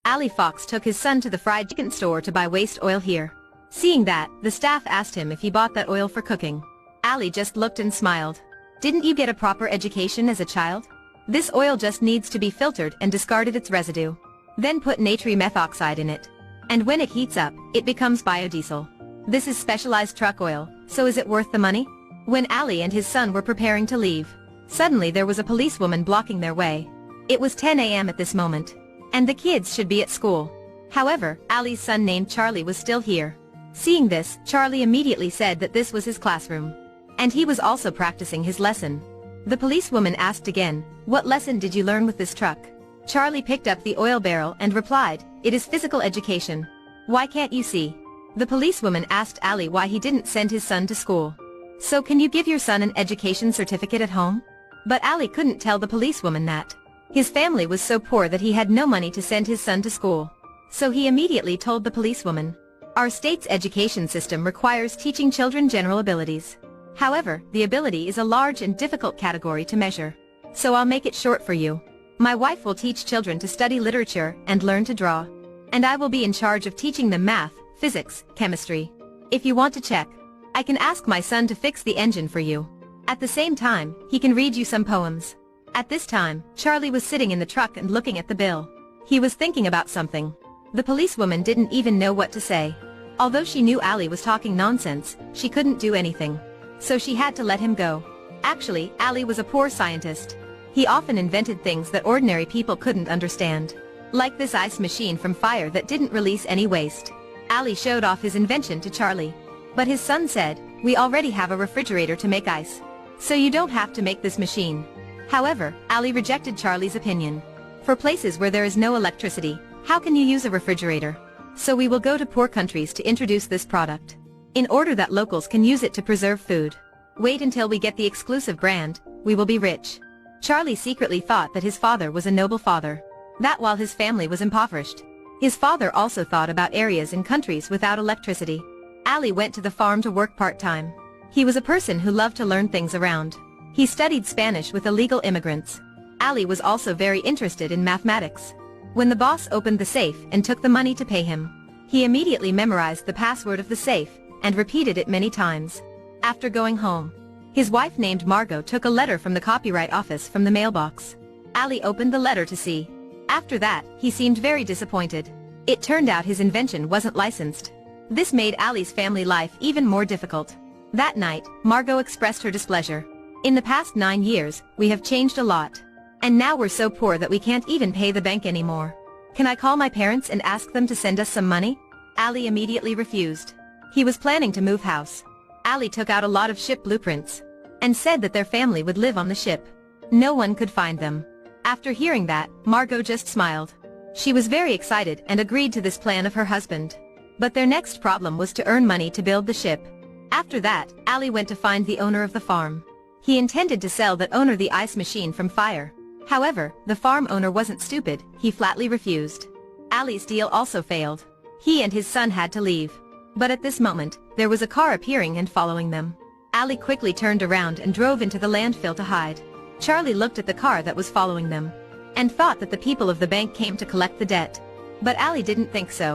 Ali Fox took his son to the fried chicken store to buy waste oil here. Seeing that, the staff asked him if he bought that oil for cooking. Ali just looked and smiled. Didn't you get a proper education as a child? This oil just needs to be filtered and discarded its residue. Then put natrium methoxide in it. And when it heats up, it becomes biodiesel. This is specialized truck oil, so is it worth the money? When Ali and his son were preparing to leave, suddenly there was a policewoman blocking their way. It was 10 a.m. at this moment, and the kids should be at school. However, Ali's son named Charlie was still here. Seeing this, Charlie immediately said that this was his classroom, and he was also practicing his lesson. The policewoman asked again, "What lesson did you learn with this truck?" Charlie picked up the oil barrel and replied, "It is physical education. Why can't you see?" The policewoman asked Ali why he didn't send his son to school. "So can you give your son an education certificate at home?" But Ali couldn't tell the policewoman that his family was so poor that he had no money to send his son to school. So he immediately told the policewoman, "Our state's education system requires teaching children general abilities. However, the ability is a large and difficult category to measure. So I'll make it short for you. My wife will teach children to study literature and learn to draw. And I will be in charge of teaching them math, physics, chemistry. If you want to check, I can ask my son to fix the engine for you. At the same time, he can read you some poems." At this time, Charlie was sitting in the truck and looking at the bill. He was thinking about something. The policewoman didn't even know what to say. Although she knew Ali was talking nonsense, she couldn't do anything. So she had to let him go. Actually, Ali was a poor scientist. He often invented things that ordinary people couldn't understand. Like this ice machine from fire that didn't release any waste. Ali showed off his invention to Charlie. But his son said, "We already have a refrigerator to make ice. So you don't have to make this machine." However, Ali rejected Charlie's opinion. For places where there is no electricity, how can you use a refrigerator? So we will go to poor countries to introduce this product, in order that locals can use it to preserve food. Wait until we get the exclusive brand, we will be rich. Charlie secretly thought that his father was a noble father, that while his family was impoverished, his father also thought about areas in countries without electricity. Ali went to the farm to work part-time. He was a person who loved to learn things around. He studied Spanish with illegal immigrants. Ali was also very interested in mathematics. When the boss opened the safe and took the money to pay him, he immediately memorized the password of the safe and repeated it many times. After going home, his wife named Margot took a letter from the copyright office from the mailbox. Ali opened the letter to see. After that, he seemed very disappointed. It turned out his invention wasn't licensed. This made Ali's family life even more difficult. That night, Margot expressed her displeasure. "In the past 9 years, we have changed a lot. And now we're so poor that we can't even pay the bank anymore. Can I call my parents and ask them to send us some money?" Ali immediately refused. He was planning to move house. Ali took out a lot of ship blueprints, and said that their family would live on the ship. No one could find them. After hearing that, Margot just smiled. She was very excited and agreed to this plan of her husband. But their next problem was to earn money to build the ship. After that, Ali went to find the owner of the farm. He intended to sell that owner the ice machine from fire. However, the farm owner wasn't stupid, he flatly refused. Ali's deal also failed. He and his son had to leave. But at this moment, there was a car appearing and following them. Ali quickly turned around and drove into the landfill to hide. Charlie looked at the car that was following them, and thought that the people of the bank came to collect the debt. But Ali didn't think so.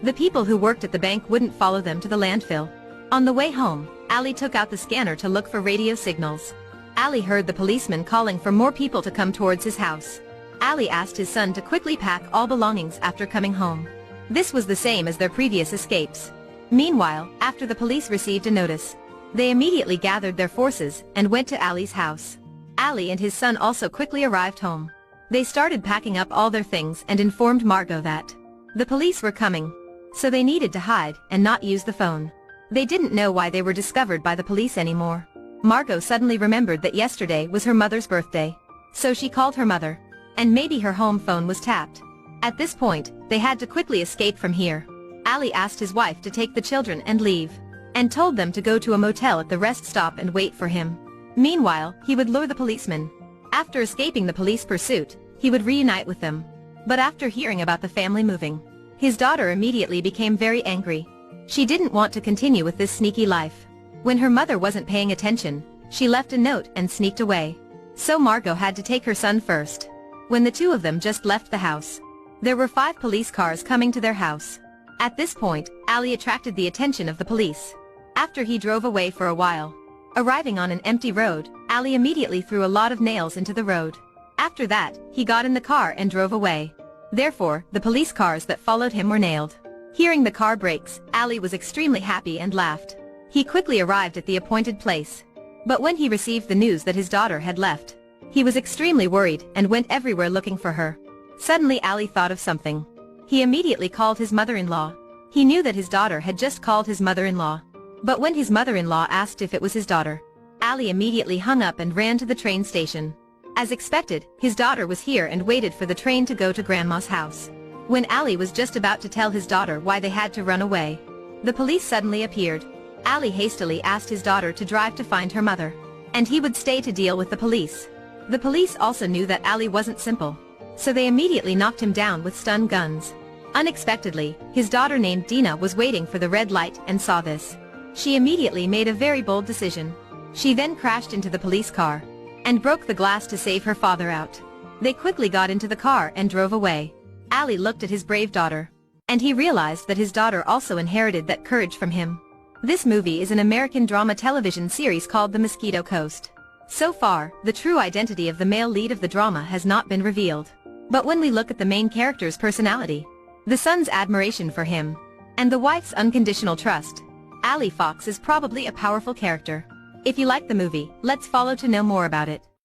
The people who worked at the bank wouldn't follow them to the landfill. On the way home, Ali took out the scanner to look for radio signals. Ali heard the policeman calling for more people to come towards his house. Ali asked his son to quickly pack all belongings after coming home. This was the same as their previous escapes. Meanwhile, after the police received a notice, they immediately gathered their forces and went to Ali's house. Ali and his son also quickly arrived home. They started packing up all their things and informed Margot that the police were coming, so they needed to hide and not use the phone. They didn't know why they were discovered by the police anymore. Margot suddenly remembered that yesterday was her mother's birthday. So she called her mother, and maybe her home phone was tapped. At this point, they had to quickly escape from here. Ali asked his wife to take the children and leave, and told them to go to a motel at the rest stop and wait for him. Meanwhile, he would lure the policemen. After escaping the police pursuit, he would reunite with them. But after hearing about the family moving, his daughter immediately became very angry. She didn't want to continue with this sneaky life. When her mother wasn't paying attention, she left a note and sneaked away. So Margot had to take her son first. When the two of them just left the house, There were 5 police cars coming to their house. At this point, Ali attracted the attention of the police. After he drove away for a while. Arriving on an empty road, Ali immediately threw a lot of nails into the road. After that, he got in the car and drove away. Therefore, the police cars that followed him were nailed. Hearing the car brakes, Ali was extremely happy and laughed. He quickly arrived at the appointed place. But when he received the news that his daughter had left, he was extremely worried and went everywhere looking for her. Suddenly Ali thought of something. He immediately called his mother-in-law. He knew that his daughter had just called his mother-in-law. But when his mother-in-law asked if it was his daughter, Ali immediately hung up and ran to the train station. As expected, his daughter was here and waited for the train to go to Grandma's house. When Ali was just about to tell his daughter why they had to run away, the police suddenly appeared. Ali hastily asked his daughter to drive to find her mother, and he would stay to deal with the police. The police also knew that Ali wasn't simple, so they immediately knocked him down with stun guns. Unexpectedly, his daughter named Dina was waiting for the red light and saw this. She immediately made a very bold decision. She then crashed into the police car and broke the glass to save her father out. They quickly got into the car and drove away. Ali looked at his brave daughter, and he realized that his daughter also inherited that courage from him. This movie is an American drama television series called The Mosquito Coast. So far, the true identity of the male lead of the drama has not been revealed. But when we look at the main character's personality, the son's admiration for him, and the wife's unconditional trust, Ali Fox is probably a powerful character. If you like the movie, let's follow to know more about it.